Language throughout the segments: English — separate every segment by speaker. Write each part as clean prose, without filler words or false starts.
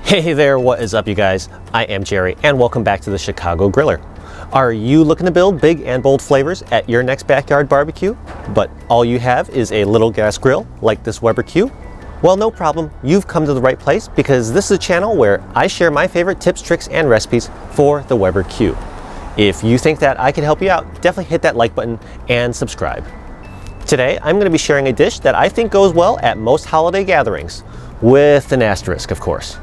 Speaker 1: Hey there, what is up you guys? I am Jerry and welcome back to the Chicago Griller. Are you looking to build big and bold flavors at your next backyard barbecue, but all you have is a little gas grill like this Weber Q? Well, no problem, you've come to the right place because this is a channel where I share my favorite tips, tricks, and recipes for the Weber Q. If you think that I can help you out, definitely hit that like button and subscribe. Today, I'm going to be sharing a dish that I think goes well at most holiday gatherings, with an asterisk, of course.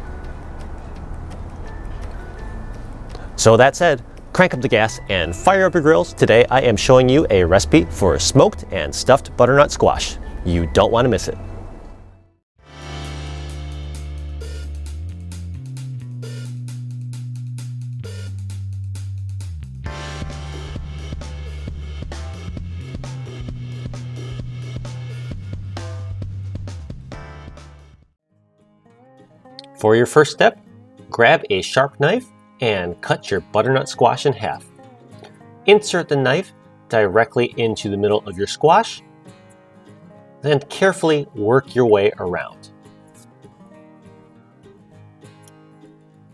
Speaker 1: So that said, crank up the gas and fire up your grills. Today I am showing you a recipe for smoked and stuffed butternut squash. You don't want to miss it. For your first step, grab a sharp knife and cut your butternut squash in half. Insert the knife directly into the middle of your squash, then carefully work your way around.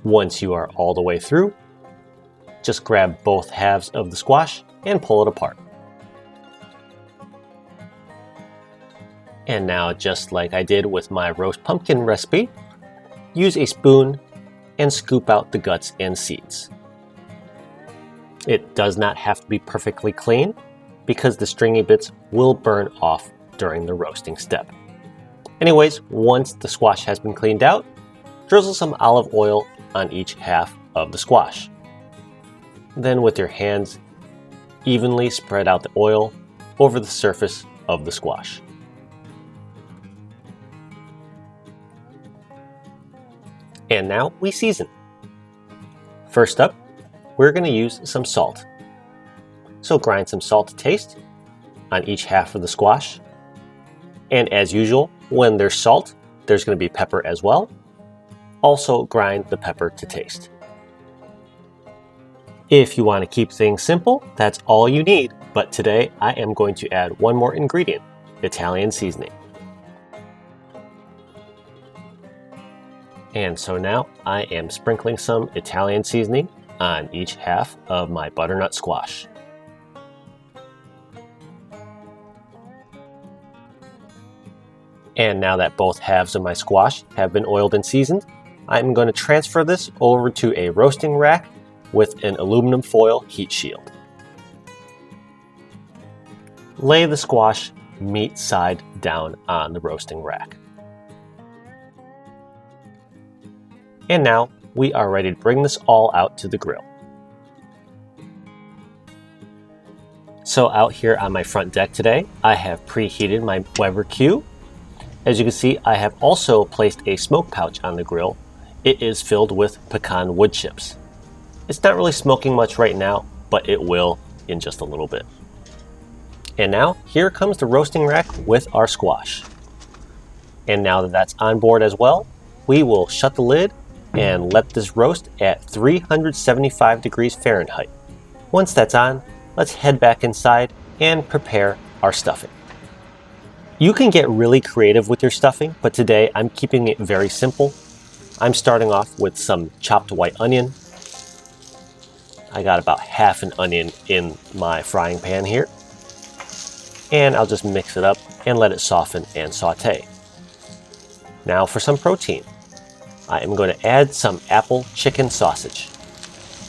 Speaker 1: Once you are all the way through, just grab both halves of the squash and pull it apart. And now, just like I did with my roast pumpkin recipe, use a spoon and scoop out the guts and seeds. It does not have to be perfectly clean because the stringy bits will burn off during the roasting step. Anyways, once the squash has been cleaned out, drizzle some olive oil on each half of the squash. Then with your hands, evenly spread out the oil over the surface of the squash. And now we season. First up, we're going to use some salt. So grind some salt to taste on each half of the squash. And as usual, when there's salt, there's going to be pepper as well. Also grind the pepper to taste. If you want to keep things simple, that's all you need. But today I am going to add one more ingredient, Italian seasoning. And so now I am sprinkling some Italian seasoning on each half of my butternut squash. And now that both halves of my squash have been oiled and seasoned, I'm going to transfer this over to a roasting rack with an aluminum foil heat shield. Lay the squash meat side down on the roasting rack. And now we are ready to bring this all out to the grill. So out here on my front deck today, I have preheated my Weber Q. As you can see, I have also placed a smoke pouch on the grill. It is filled with pecan wood chips. It's not really smoking much right now, but it will in just a little bit. And now here comes the roasting rack with our squash. And now that that's on board as well, we will shut the lid and let this roast at 375 degrees Fahrenheit. Once that's on, let's head back inside and prepare our stuffing. You can get really creative with your stuffing, but today I'm keeping it very simple. I'm starting off with some chopped white onion. I got about half an onion in my frying pan here. And I'll just mix it up and let it soften and saute. Now for some protein. I am going to add some apple chicken sausage.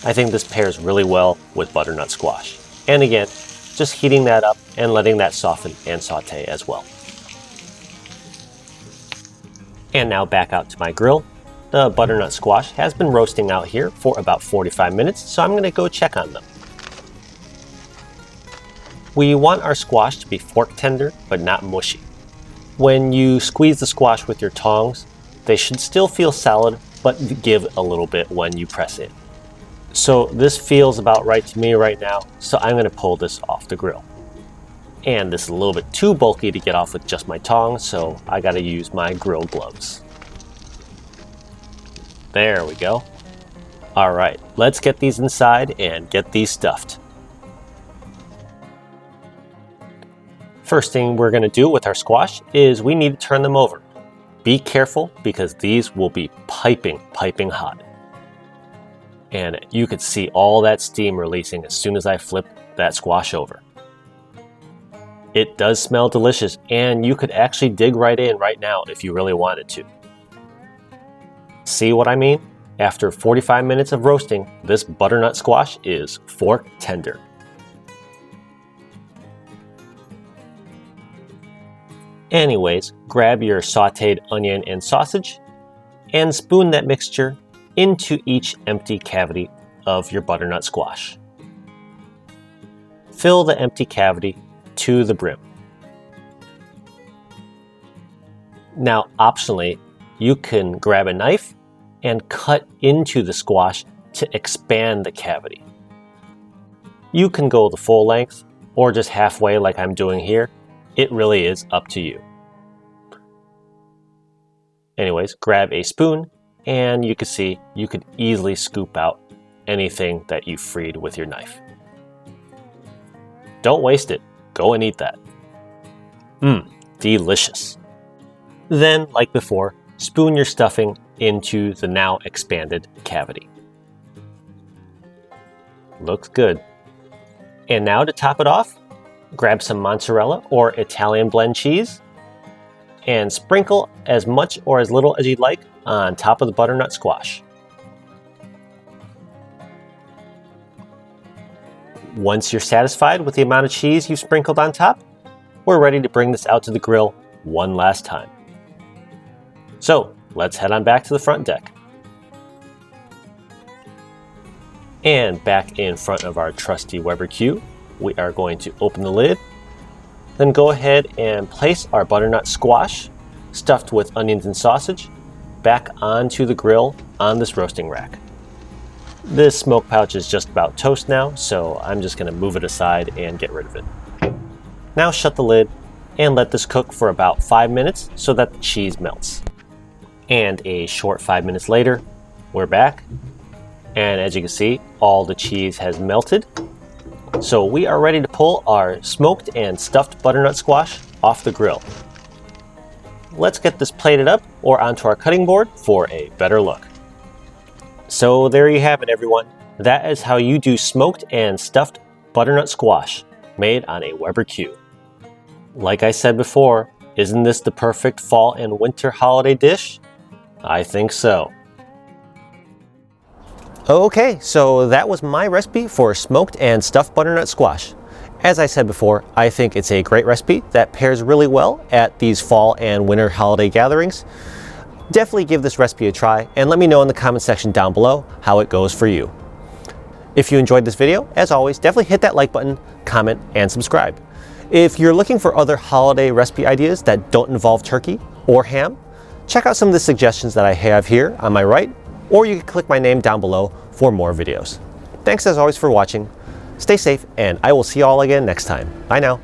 Speaker 1: I think this pairs really well with butternut squash. And again, just heating that up and letting that soften and saute as well. And now back out to my grill. The butternut squash has been roasting out here for about 45 minutes, so I'm going to go check on them. We want our squash to be fork tender, but not mushy. When you squeeze the squash with your tongs, they should still feel solid, but give a little bit when you press it. So this feels about right to me right now, so I'm going to pull this off the grill. And this is a little bit too bulky to get off with just my tongs, so I got to use my grill gloves. There we go. All right, let's get these inside and get these stuffed. First thing we're going to do with our squash is we need to turn them over. Be careful because these will be piping hot. And you could see all that steam releasing as soon as I flip that squash over. It does smell delicious, and you could actually dig right in right now if you really wanted to. See what I mean? After 45 minutes of roasting, this butternut squash is fork tender. Anyways, grab your sauteed onion and sausage and spoon that mixture into each empty cavity of your butternut squash. Fill the empty cavity to the brim. Now, optionally, you can grab a knife and cut into the squash to expand the cavity. You can go the full length or just halfway like I'm doing here. It really is up to you. Anyways, grab a spoon and you can see you could easily scoop out anything that you freed with your knife. Don't waste it. Go and eat that. Delicious. Then, like before, spoon your stuffing into the now expanded cavity. Looks good. And now to top it off, grab some mozzarella or Italian blend cheese and sprinkle as much or as little as you'd like on top of the butternut squash. Once you're satisfied with the amount of cheese you've sprinkled on top, we're ready to bring this out to the grill one last time. So let's head on back to the front deck. And back in front of our trusty Weber Q, we are going to open the lid, then go ahead and place our butternut squash stuffed with onions and sausage back onto the grill on this roasting rack. This smoke pouch is just about toast now, so I'm just going to move it aside and get rid of it. Now shut the lid and let this cook for about 5 minutes so that the cheese melts. And a short 5 minutes later, we're back. And as you can see, all the cheese has melted. So we are ready to pull our smoked and stuffed butternut squash off the grill. Let's get this plated up or onto our cutting board for a better look. So there you have it, everyone. That is how you do smoked and stuffed butternut squash made on a Weber Q. Like I said before, isn't this the perfect fall and winter holiday dish? I think so. Okay, so that was my recipe for smoked and stuffed butternut squash. As I said before, I think it's a great recipe that pairs really well at these fall and winter holiday gatherings. Definitely give this recipe a try and let me know in the comment section down below how it goes for you. If you enjoyed this video, as always, definitely hit that like button, comment, and subscribe. If you're looking for other holiday recipe ideas that don't involve turkey or ham, check out some of the suggestions that I have here on my right, or you can click my name down below for more videos. Thanks as always for watching. Stay safe, and I will see you all again next time. Bye now.